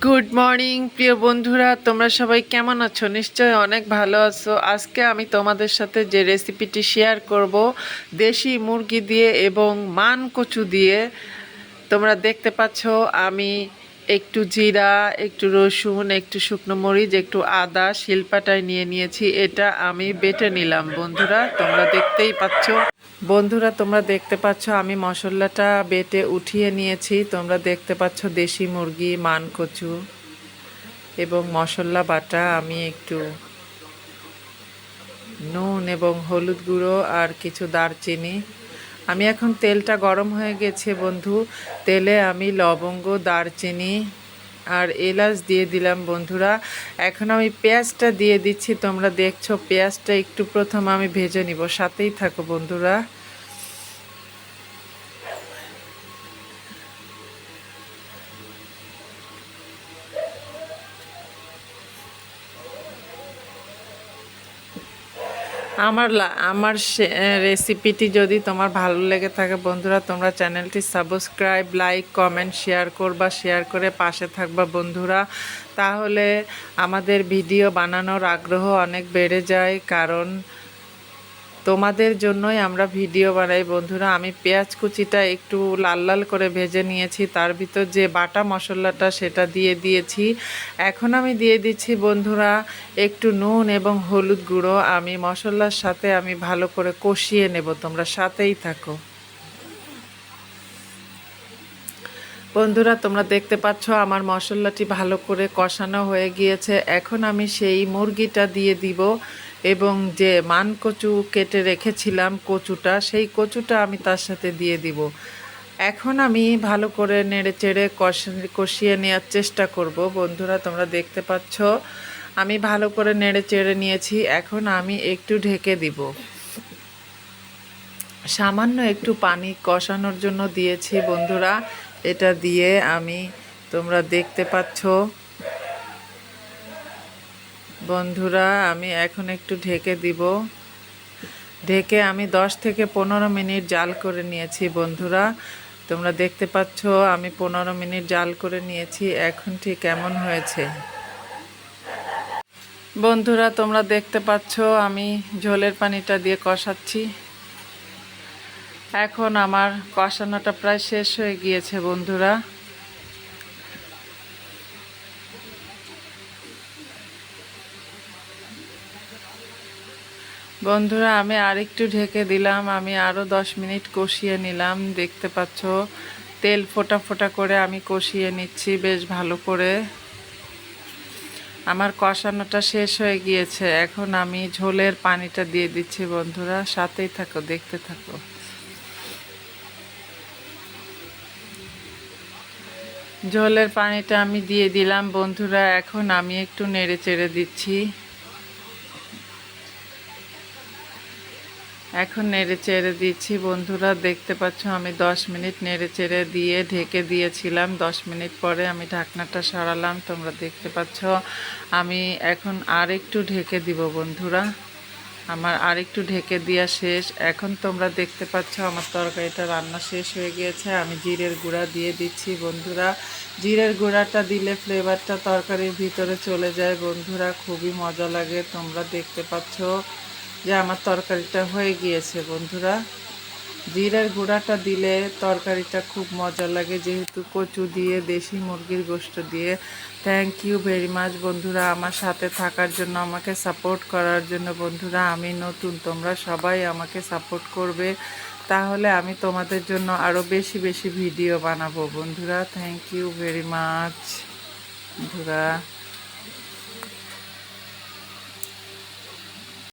Good morning প্রিয় বন্ধুরা, তোমরা সবাই কেমন আছো? নিশ্চয়ই অনেক ভালো আছো। আজকে আমি তোমাদের সাথে যে রেসিপিটি শেয়ার করব, দেশি মুরগি দিয়ে এবং মান কচু দিয়ে। তোমরা দেখতে পাচ্ছ আমি একটু জিরা, একটু রসুন, একটু শুকনো মরিচ, একটু আদা শিলপাটায় নিয়ে নিয়েছি। এটা আমি বেটে নিলাম বন্ধুরা, তোমরা দেখতেই পাচ্ছ। বন্ধুরা তোমরা দেখতে পাচ্ছ আমি মশলাটা বেটে উঠিয়ে নিয়েছি। তোমরা দেখতে পাচ্ছ দেশি মুরগি, মান কচু এবং মশলা বাটা। আমি একটু নুন এবং হলুদ গুঁড়ো আর কিছু দারচিনি। আমি এখন তেলটা গরম হয়ে গেছে বন্ধু, তেলে আমি লবঙ্গ, দারচিনি আর এলাচ দিয়ে দিলাম বন্ধুরা। এখন আমি পেঁয়াজটা দিয়ে দিচ্ছি। তোমরা দেখছো পেঁয়াজটা একটু প্রথম আমি ভেজে নিব, সাথেই থাকো বন্ধুরা। আমার রেসিপিটি যদি তোমার ভালো লেগে থাকে বন্ধুরা, তোমরা চ্যানেলটি সাবস্ক্রাইব, লাইক, কমেন্ট, শেয়ার করে পাশে থাকবা বন্ধুরা। তাহলে আমাদের ভিডিও বানানোর আগ্রহ অনেক বেড়ে যায়, কারণ তোমাদের জন্যই আমরা ভিডিও বানাই বন্ধুরা। আমি পেঁয়াজ কুচিটা একটু লাল লাল করে ভেজে নিয়েছি, তার ভিতর যে বাটা মশলাটা সেটা দিয়ে দিয়েছি। এখন আমি দিয়ে দিচ্ছি বন্ধুরা একটু নুন এবং হলুদ গুঁড়ো। আমি মশলার সাথে আমি ভালো করে কষিয়ে নেব, তোমরা সাথেই থাকো বন্ধুরা। তোমরা দেখতে পাচ্ছ আমার মশলাটি ভালো করে কষানো হয়ে গিয়েছে। এখন আমি সেই মুরগিটা দিয়ে দিব এবং যে মান কচু কেটে রেখেছিলাম কচুটা, সেই কচুটা আমি তার সাথে দিয়ে দিব। এখন আমি ভালো করে নেড়ে চেড়ে কষিয়ে নেওয়ার চেষ্টা করব বন্ধুরা। তোমরা দেখতে পাচ্ছ আমি ভালো করে নেড়ে চেড়ে নিয়েছি। এখন আমি একটু ঢেকে দিব, সামান্য একটু পানি কষানোর জন্য দিয়েছি বন্ধুরা। এটা দিয়ে আমি, তোমরা দেখতে পাচ্ছ বন্ধুরা, আমি এখন একটু ঢেকে দিব। ঢেকে আমি 10 থেকে 15 মিনিট জাল করে নিয়েছি বন্ধুরা। তোমরা দেখতে পাচ্ছ আমি 15 মিনিট জাল করে নিয়েছি। এখন ঠিক কেমন হয়েছে বন্ধুরা, তোমরা দেখতে পাচ্ছ আমি ঝোলের পানিটা দিয়ে কষাচ্ছি। এখন আমার কষানোটা প্রায় শেষ হয়ে গিয়েছে বন্ধুরা। বন্ধুরা আমি আরেকটু ঢেকে দিলাম, আমি আরও 10 মিনিট কষিয়ে নিলাম। দেখতে পাচ্ছ তেল ফোটা ফোটা করে আমি কষিয়ে নিচ্ছি বেশ ভালো করে। আমার কষানোটা শেষ হয়ে গিয়েছে। এখন আমি ঝোলের পানিটা দিয়ে দিচ্ছি বন্ধুরা, সাথেই থাকো, দেখতে থাকো। ঝোলের পানিটা আমি দিয়ে দিলাম বন্ধুরা। এখন আমি একটু নেড়ে চেড়ে দিচ্ছি। এখন নেড়ে চেড়ে দিচ্ছি বন্ধুরা। দেখতে পাচ্ছ আমি 10 মিনিট নেড়ে চেড়ে দিয়ে ঢেকে দিয়েছিলাম। 10 মিনিট পরে আমি ঢাকনাটা সরালাম। তোমরা দেখতে পাচ্ছ আমি এখন আর একটু ঢেকে দিব বন্ধুরা। আমার আর একটু ঢেকে দেওয়া শেষ। এখন তোমরা দেখতে পাচ্ছ আমার তরকারিটা রান্না শেষ হয়ে গিয়েছে। আমি জিরের গুঁড়া দিয়ে দিচ্ছি বন্ধুরা। জিরের গুঁড়াটা দিলে ফ্লেভারটা তরকারির ভিতরে চলে যায় বন্ধুরা, খুবই মজা লাগে। তোমরা দেখতে পাচ্ছ যে আমার তরকারিটা হয়ে গিয়েছে বন্ধুরা। জিরার গুঁড়াটা দিলে তরকারিটা খুব মজা লাগে, যেহেতু কচু দিয়ে, দেশি মুরগির গোশত দিয়ে। থ্যাংক ইউ ভেরি মাচ বন্ধুরা আমার সাথে থাকার জন্য, আমাকে সাপোর্ট করার জন্য বন্ধুরা। আমি নতুন, তোমরা সবাই আমাকে সাপোর্ট করবে, তাহলে আমি তোমাদের জন্য আরও বেশি বেশি ভিডিও বানাবো বন্ধুরা। থ্যাংক ইউ ভেরি মাচ বন্ধুরা।